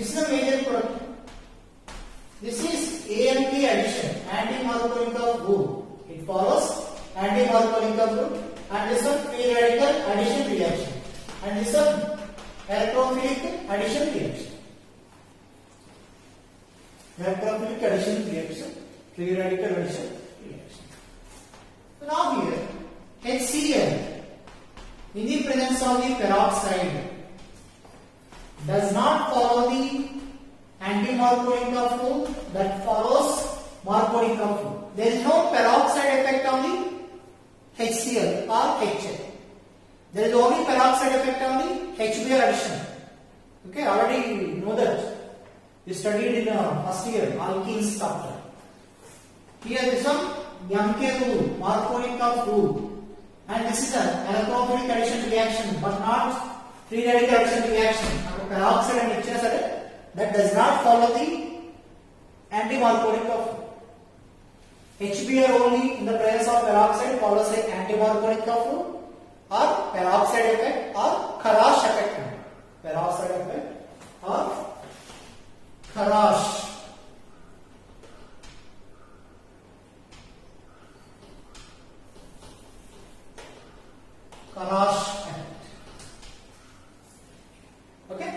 This is a major product. This is AMP addition, anti-Markovnikov rule. It follows anti-Markovnikov rule, and this one free radical addition reaction, and this one electrophilic addition reaction. Electrophilic addition reaction, free radical addition reaction. So now here HCl in the presence of the peroxide does not follow the anti-Markovnikov rule, that follows Markovnikov rule. There is no peroxide effect on the HCl or HL. There is only peroxide effect on the HBr addition. Okay, already know that. You studied in first year alkenes chapter. Here this one Yankee rule, Markovnikov rule, and this is an electrophilic addition reaction, but not free radical addition reaction. Peroxide and HCl that does not follow the anti-Markovnikov rule. HBr only in the presence of peroxide follows the anti-Markovnikov rule or peroxide effect or Kharash effect. Peroxide effect or Kharash. Kharash effect. Okay?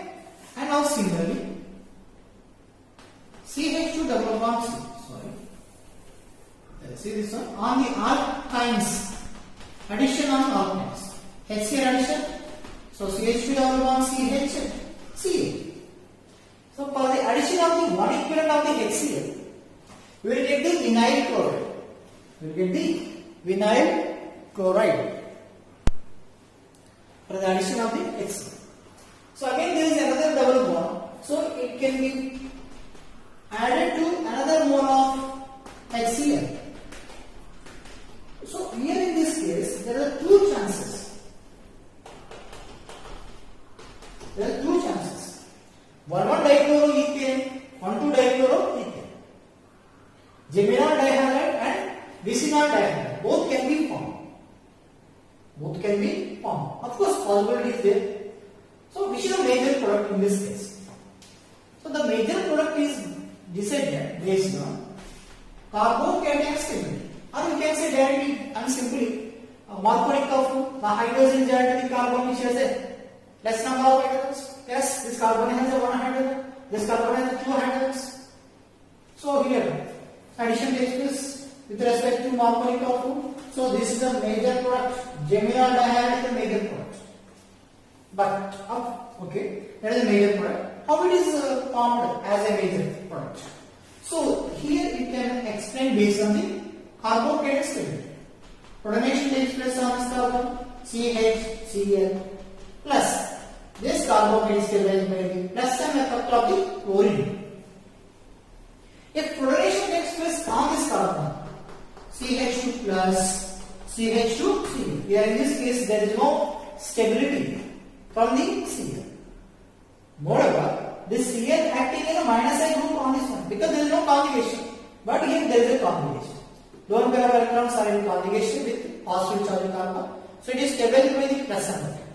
And now similarly, CH2 double bond C. Sorry. See this one? On the alkynes, addition on alkynes. HCl addition. So CH2 double bond CH, Ca. So for the addition of the one equivalent of the HCl, we will get the vinyl chloride. We will get the vinyl chloride for the addition of the HCl. So again there is another double bond. So it can be added to another mole of HCl. So here in this case there are two chances. There are two chances. 1,1-dichloroethane, 1,2-dichloroethane. Geminal dihalide and vicinal dihalide. Both can be formed. Both can be formed. Of course, possibility is there. So which is the major product in this case? So the major product is decided based on carbocation stability. Or you can say directly and simply Markovnikov rule. The hydrogen is added to the carbon which has a less number of hydrogens. Yes, this carbon has a 1 hydrogen. This carbon has a 2 hydrogens. So here addition takes place with respect to Markovnikov rule. So this is a major product. Geminal dihalide is a major product. But okay, that is a major product. How it is formed as a major product? So here you can explain based on the carbocation stability. Protonation takes place on this carbon CHCl plus this carbocation stabilized by the plus and effect of the chlorine. If protonation takes place on this carbon CH2 plus CH2Cl, here in this case there is no stability from the Cl. Moreover, this Cl acting in a minus I group on this one because there is no conjugation. But here there is a conjugation. Lone pair of electrons are in conjugation with positive charge carbon. So it is stabilized by the plus and effect.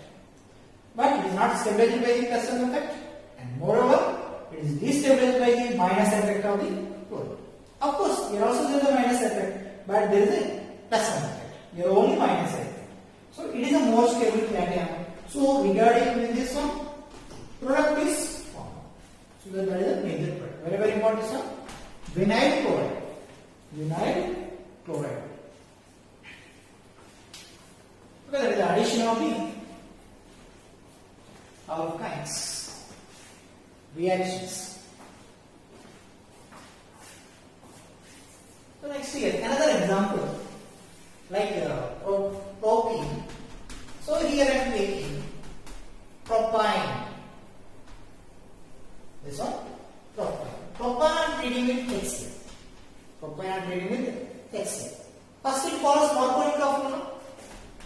But it is not stabilized by the plus and effect. And moreover, it is destabilized by the minus effect of the chlorine. Of course, here also there is a minus effect, but there is a plus and effect. Here only minus effect. So it is a more stable cation. So regarding this one, product is formed. So that is a major product. Very very important is vinyl chloride. Vinyl chloride. Because that is the addition of the alkynes reactions. So next here another example like propene. So here I am taking propine. This one propine. Propane I am treating with HCl. Propane I am treating with HCl. First it follows Markovnikov rule.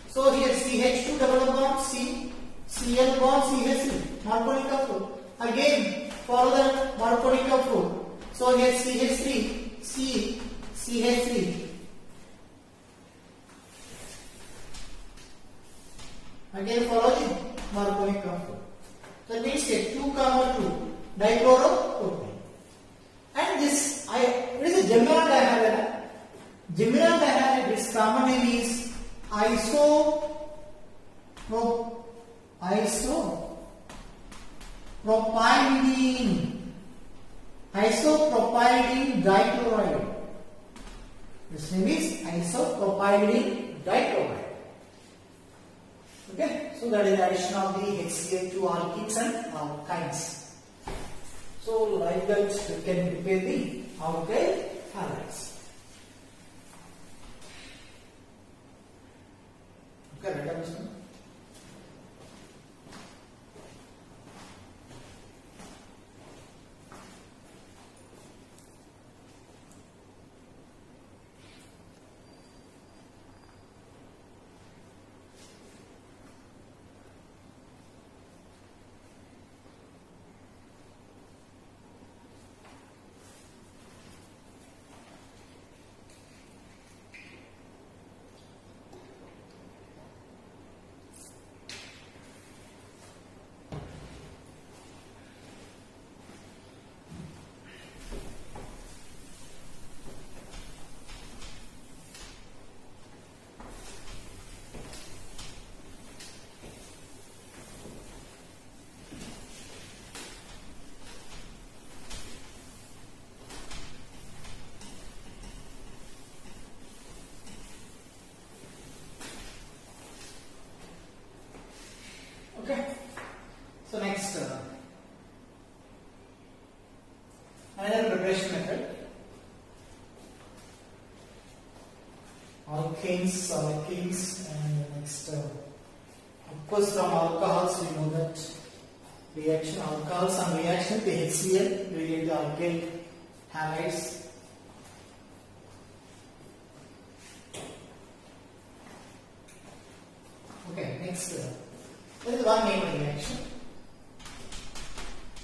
So here CH2 double bond C, Cl bond CH3. Markovnikov rule. Again follow the Markovnikov rule. So here CH3 C CH3. Again follow the Markovnikov rule. So it means 2, 2. dichloro-propane. And this it is a geminal dihalide. Geminal dihalide, its common name is isopropylene dichloride. Its name is isopropylene dichloride. Okay, so that is the addition of the HCl to alkenes and alkynes. So like that we can prepare the alkyl halides. Okay, right, understand? Okay, so next another preparation method. Alkanes, and next of course from alcohols we know that reaction alcohols and reaction with HCl we get the alkyl halides. Okay, next there is one main reaction,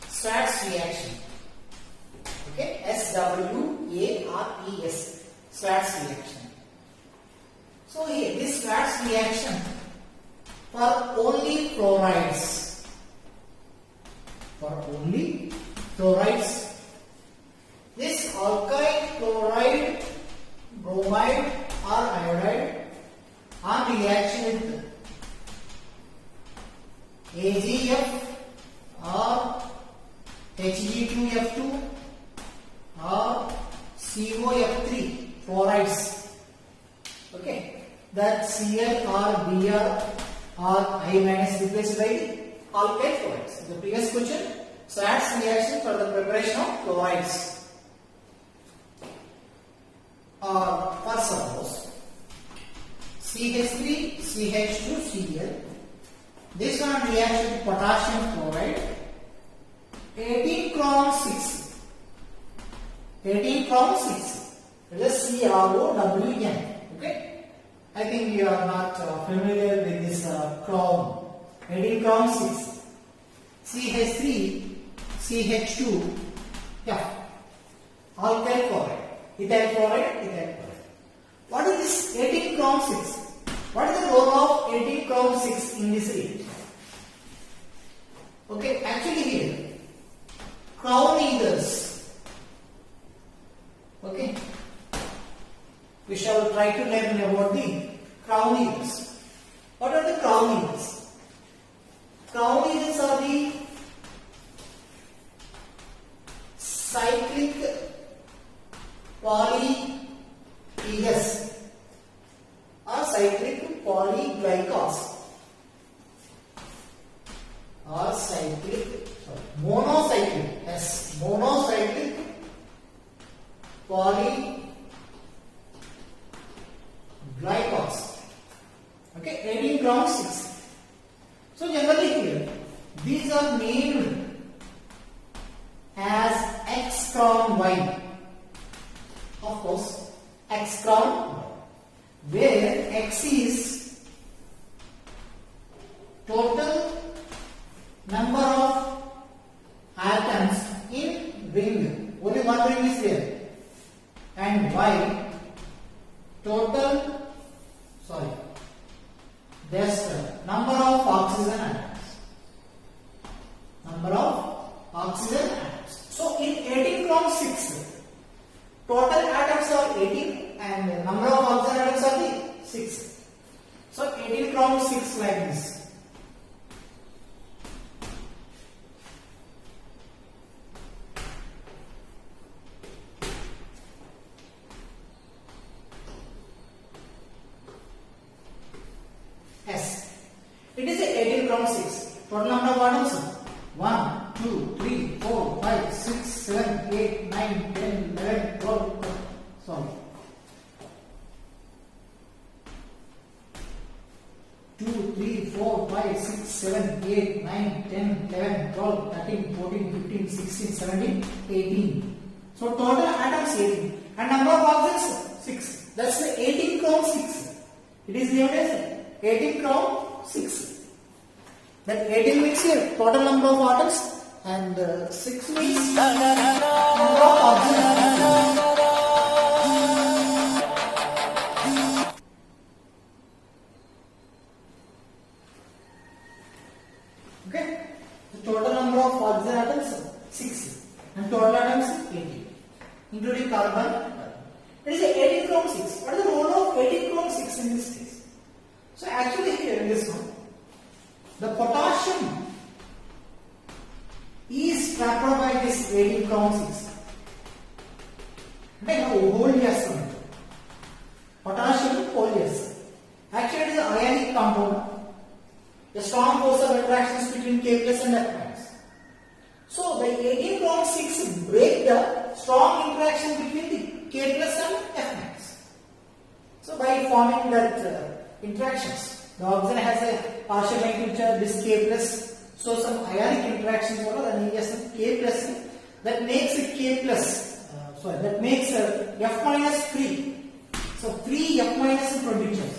Schwarz reaction. Okay, SWARES, Schwarz reaction. So here this Schwarz reaction for only chlorides. This alkyl chloride, bromide or iodide on reaction with AgF or Hg2F2 or COF3 fluorides. Okay, that Cl or Br or I minus replaced by alkyl chlorides. The previous question, Schwarz reaction for the preparation of chlorides. Or for suppose CH3 CH2 Cl. This one reacts with potassium chloride, 18 chrome 6. 18 chrome 6. It is CrOWN. Okay, I think you are not familiar with this chrome. 18 chrome 6. CH3 CH2 F. Alkyl chloride. Ethyl chloride. What is this 18 chrome 6? What is the role of 18 chrome 6 in this reaction? Okay, actually here crown ethers. Okay, we shall try to learn about the crown ethers. What are the crown ethers? Crown ethers are the cyclic polyethers or cyclic polyglycols or monocyclic polyglycols. Okay, 18 chrome 6. So generally here these are named as X chrome Y. Of course, X chrome, where X is total number of atoms in ring. Only one ring is there. And Y total, number of oxygen atoms. Number of oxygen atoms. So in 18 chrome 6, total atoms are 18 and number of oxygen atoms are the 6. So 18 chrome 6 like this. S. It is a 18 chrome 6. Total number of atoms 1, 2, 3, 4, 5, 6, 7, 8, 9, 10, 11, 12. Sorry. 2, 3, 4, 5, 6, 7, 8, 9, 10, 11, 12, 13, 14, 15, 16, 17, 18. So total atoms 18. And number of oxygens 6. That's the 18 chrome 6. It is named as 18 chrome 6. That 18 means here total number of atoms and 6 means number of oxygens. Okay, the total number of oxygen atoms 6 and total atoms 18, including carbon. It is 18 chrome 6. What is the role of 18 chrome 6 in this case? So actually here in this one, the potassium is trapped by this 18 chrome 6. Like whole yes. Potassium whole yes. Actually it is an ionic compound. A strong force of attractions between K plus and F minus. So the 18 chrome 6 break the strong interaction between the K plus and F minus. So by forming that interactions, the oxygen has a partial negative charge, this K plus. So some ionic interactions over and yes, K plus that makes a K plus. That makes F minus free. So 3 F minus producers.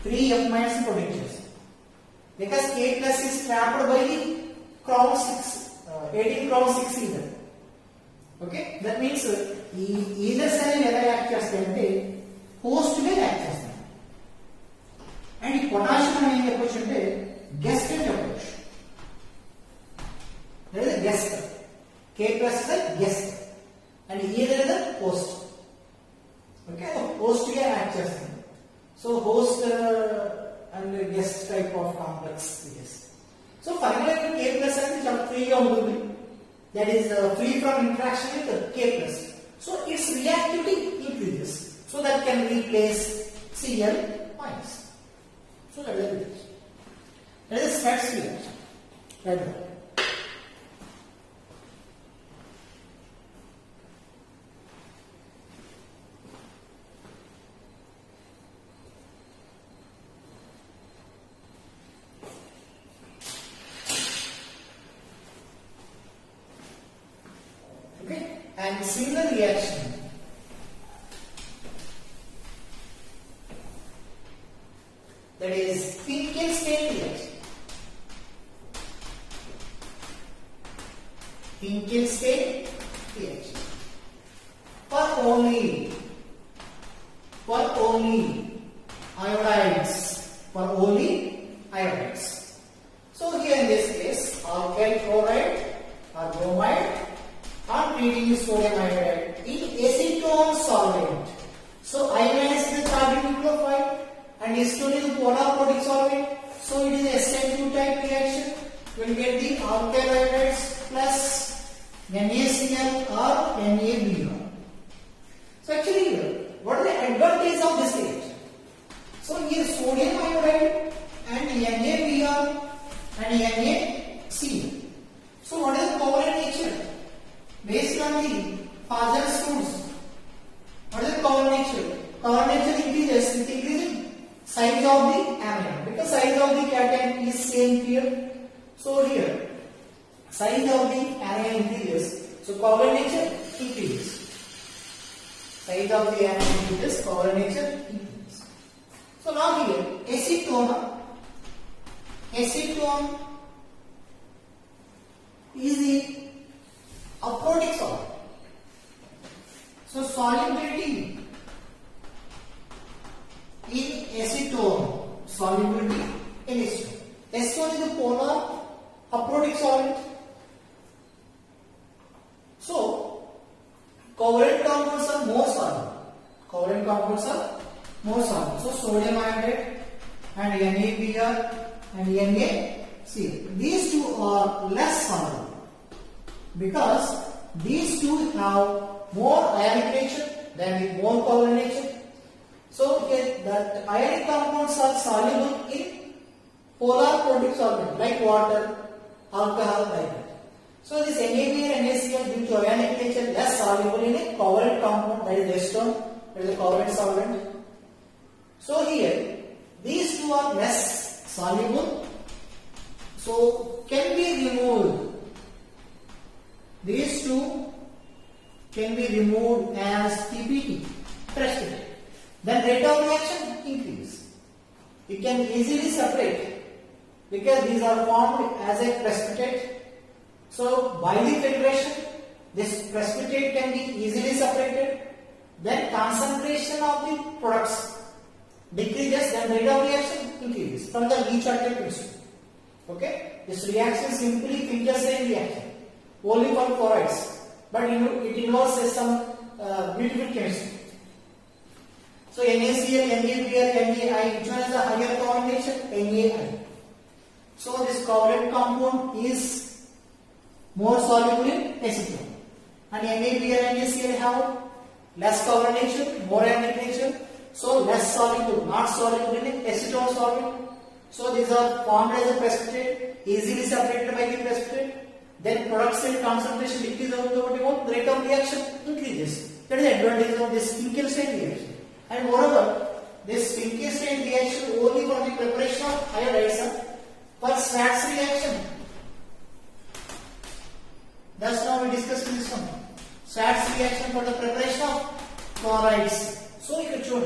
3 F minus producers. Because K plus is trapped by the chrome 6, 18 chrome 6 either. Okay, that means either side act chestante host may act chestante. And potassium another approach guest approach. There is a guest. K plus is a guest. And here there is a host. Okay, the host may act chestante. So host and guest type of complex it is. So finally K plus and free of that is free from interaction with K plus. So its reactivity increases. So that can replace Cl minus. So that is it. That is Svet's reaction. Right there. Okay, and similar reaction that is Finkelstein reaction. Finkelstein reaction for only iodides. So here in this case, alkyl chloride or bromide on treating sodium iodide in acetone solvent. So iodine is the carbon nucleophile and acetone is the polar protic solvent. So it is a SN2 type reaction. You will get the alkyl iodides plus NaCl or NaBr. So actually here, what is the advantage of this reaction? So here sodium iodide and NaBr and NaCl. So what is the covalent nature? Based on the Fazer's rules, what is the covalent nature? Covalent nature increases with increasing size of the anion, because size of the cation is same here. So here, size of the anion increases, so covalent nature increases. Size of the anion increases, covalent nature increases. So now here, acetone is the aprotic solvent. So solubility in acetone, solubility in acetone. Acetone is the polar aprotic solvent. Covalent compounds are more soluble. Covalent compounds are more soluble. So sodium iodide and NaBr and NaCl. These two are less soluble because these two have more ionic nature than the more covalent nature. So here that ionic compounds are soluble in polar protic solvent like water, alcohol, like that. So this NaBr and NaCl due to ionic nature less soluble in a covalent compound, that is acetone, that is a covalent solvent. So here these two are less soluble. So can be removed. These two can be removed as TPT, precipitate. Then rate of reaction increase. You can easily separate because these are formed as a precipitate. So by the filtration, this precipitate can be easily separated. Then concentration of the products decreases, then rate of reaction increases from the leach active principle. Okay, this reaction simply Finkelstein reaction only for chlorides, but it involves some beautiful chemistry. So NaCl, NaBr, NaI, which one is the higher coordination? NaI. So this covalent compound is more soluble in acetone, and NaBr and NaCl have less covalent nature, more ionic nature, so less soluble, not soluble in acetone solvent. So these are formed as a precipitate, easily separated by the precipitate. Then product cell concentration decreases over the rate of reaction increases. That is the advantage of this Finkelstein reaction. And moreover, this Finkelstein reaction only for the preparation of iodides. For Schwarz reaction, just now we discussed this one. Schwarz reaction for the preparation of chlorides. So you can show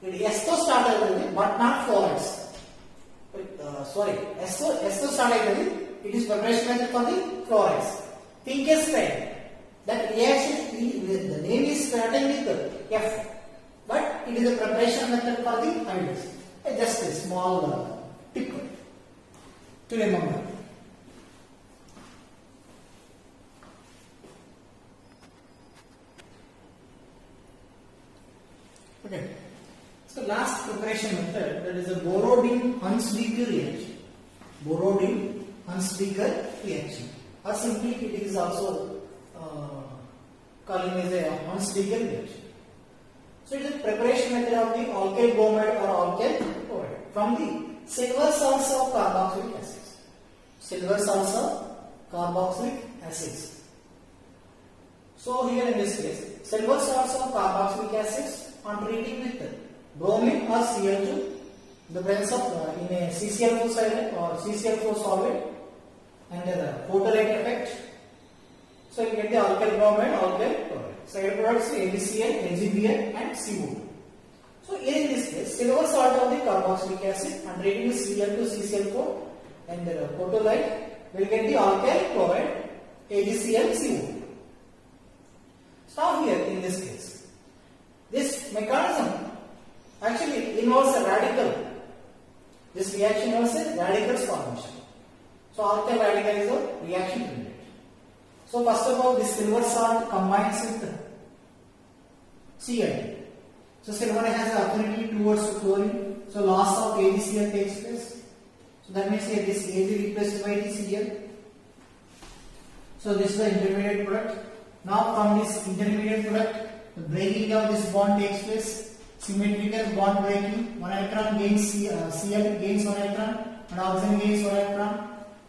it. S to start but not chlorides. S to start it is preparation method for the chlorides. Finkelstein, that reaction, the name is starting with F, but it is a preparation method for the iodides. Just a small tip to remember. Okay. So last preparation method, that is a Borodin-Hunsdiecker reaction. Borodin-Hunsdiecker reaction, or simply it is also calling as a Hunsdiecker reaction. So it is a preparation method of the alkyl bromide or alkyl chloride from the silver salts of carboxylic acids. Silver salts of carboxylic acids. So here in this case, silver salts of carboxylic acids on treating with bromine or Cl2, the presence of in a CCl4 solvent or CCl4 solvent and the photolite effect. So you get the alkyl bromide, alkyl chloride. Side products AgCl, AgBr and CO2. So here in this case, silver salt of the carboxylic acid and treating with Cl2, CCl4 and the photolite will get the alkyl chloride, AgCl, CO2. So now here in this case, this mechanism actually involves a radical. This reaction involves a radical formation. So alkyl radical is a reaction unit. So first of all, this silver salt combines with Cl. So silver has an affinity towards chlorine. So loss of AgCl takes place. So that means here this Ag replaced by the Cl. So this is the intermediate product. Now from this intermediate product, the breaking of this bond takes place. Symmetrical bond breaking. One electron gains Cl gains one electron and oxygen gains one electron.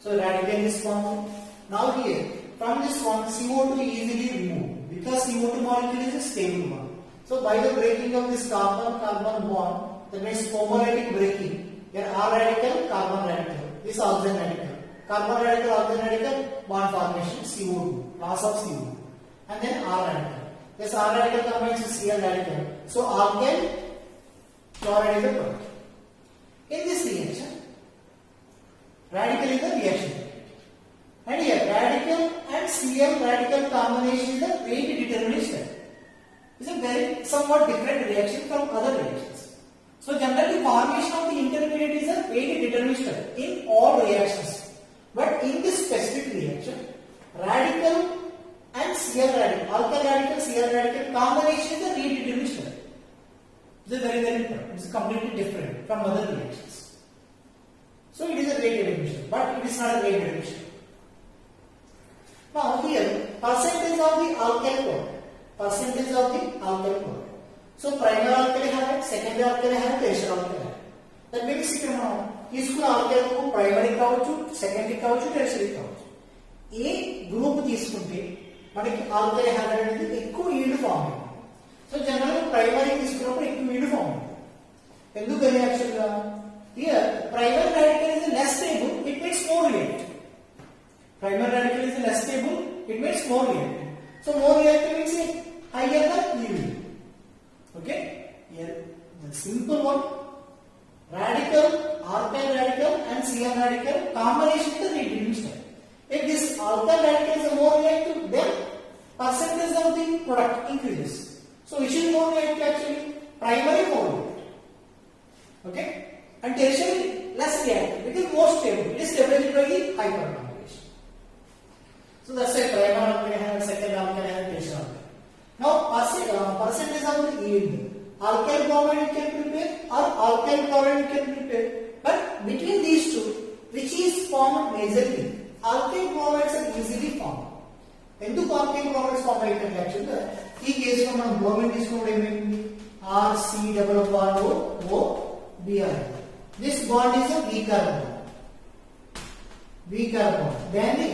So radical is formed. Now here from this one CO2 easily removed because CO2 molecule is a stable one. So by the breaking of this carbon-carbon bond, that means homolytic breaking, here R radical, carbon radical, this oxygen radical, carbon radical, oxygen radical, bond formation CO2, loss of CO2, and then R radical. This R radical combines with Cl radical. So alkyl chloride is the product. In this reaction, radical is the reaction. And here radical and Cl radical combination is a rate determinant step. It's a very somewhat different reaction from other reactions. So generally formation of the intermediate is a rate determinant step in all reactions. But in this specific reaction, radical and Cl radical alkyl radical, Cl radical combination is a redetermined step. It is very important. It is completely different from other reactions. So it is a redetermined step, but it is not a redetermined step. Now here, percentage of the alkyl product. Percentage of the alkyl product. So primary alkyl halide, secondary alkyl halide, tertiary alkyl halide. That means ఇక్కడ మనం తీసుకున్న alkyl group primary కావచ్చు, secondary కావచ్చు, tertiary కావచ్చు. ఏ group తీసుకుంటే మనకి alkyl halide అనేది ఎక్కువ ఈల్డ్ ఫామ్ అవుతుంది. సో జనరల్ ప్రైమరీ తీసుకున్నప్పుడు ఎక్కువ ఈల్డ్ ఫామ్ అవుతుంది. ఎందుకని యాక్చువల్గా here primary radical is less stable, it makes more reactive. Primary radical is less stable, it makes more reactive. So more reactive means higher the yield. Okay, here the simple one, radical, alkyl radical and Cl radical combination is the redetermined step. If this alkyl radical is more reactive, then percentage of the product increases. So which is more reactive actually? Primary more reactive. Okay, and tertiary less reactive because more stable. It is stabilized by the hypercoagulation. So that's why primary alkyl and secondary alkyl and tertiary alkyl. Now percentage of the yield. Alkyl bromide you can prepare or alkyl chloride you can prepare. But between these two, which is formed majorly? Alkyl bromides are easily formed. ఎందుకు alkyl bromides form అవుతాయి యాక్చువల్గా ఈ కేసులో మనం bromine తీసుకున్నప్పుడు ఏమైంది RC=OBr. This bond is a weaker bond. Weaker bond. Then the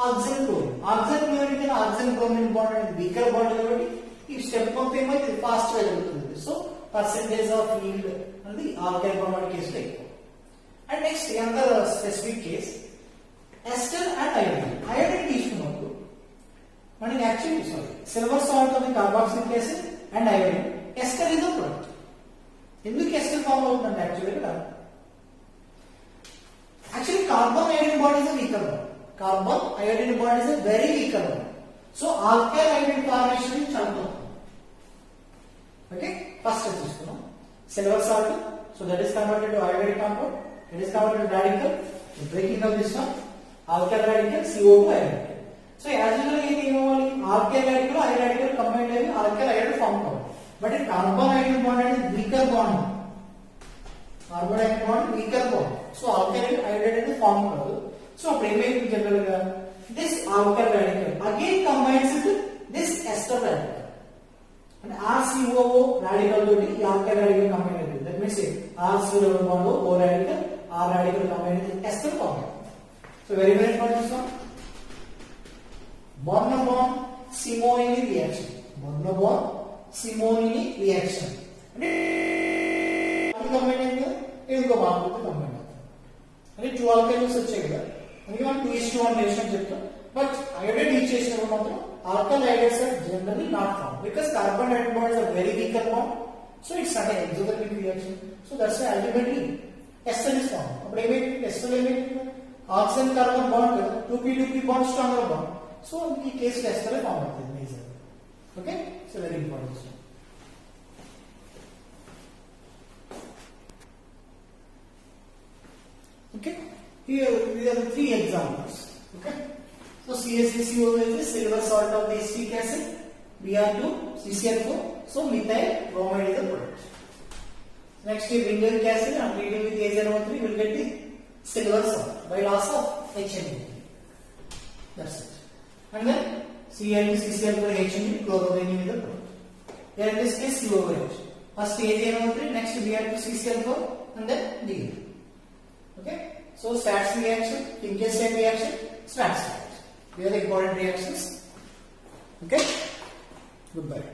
oxygen chlorine. Oxygen chlorine and oxygen bromine bond is weaker bond కాబట్టి ఈ స్టెప్ పంప్ ఏమైతే ఫాస్ట్ గా జరుగుతుంది. సో పర్సెంటేజ్ ఆఫ్ ఈల్డ్ అనేది ఆల్కైల్ బ్రోమైడ్ కేసులో ఎక్కువ. And next another specific case ester and iodine. Iodine తీసుకున్నప్పుడు మనకి actually silver salt of the carboxylic acid and iodine ester is a product. ఎందుకు ester form అవుతుందంటే actually carbon iodine bond is a weaker bond. Carbon iodine bond is a very weaker bond. So alkyl iodine formation చాలా తక్కువ. Okay, first తీసుకున్నాం silver salt, so that is converted to iodide compound, it is converted to radical, so breaking of this one alkyl radical CO2 iodide. So as usual ఏం ఇవ్వాలి alkyl radical iodide radical combined అయ్యి alkyl iodide form కావాలి. But in carbon iodide bond is weaker bond, carbon iodide bond weaker bond, so alkyl iodide అనేది form కాదు. So అప్పుడు ఏమైంది general గా this alkyl radical again combines with this ester radical. And RCOO radical toti alkyl radical combined with that means RC double bond O radical R radical combined with ester compound. So very important this one. Bond Simonini reaction. Bond Simonini reaction. Combined here inko bond combined. And two alkyls వచ్చాయి కదా. అందుకే మనం 2:1 ratio చెప్తాం. But iodide each చేసినప్పుడు మాత్రం alkyl iodides are generally not formed because carbon iodide bonds are very weaker bond, so it's not an exothermic reaction. So that's why ultimately ester is formed. Appudu emainti ester emainti oxygen carbon bond 2p2p bond stronger bond. So in case ester form avutundi major. Okay, so very important. Okay, here we have three examples. Okay, so CaCO is silver salt of the acetic acid, Br2, CCl4, so methyl bromide is the product. Next is vinilic acid and treating with AgNO3 will get the silver salt by loss of HNO3. That's it. And then Cl2, CCl4, HNO, chlorobenzene is the product. Here in this case COOH. First AgNO3, next Br2, CCl4 and then Br. Okay, so STATS reaction, Finkelstein reaction, STATS. They are the important reactions. Okay, goodbye.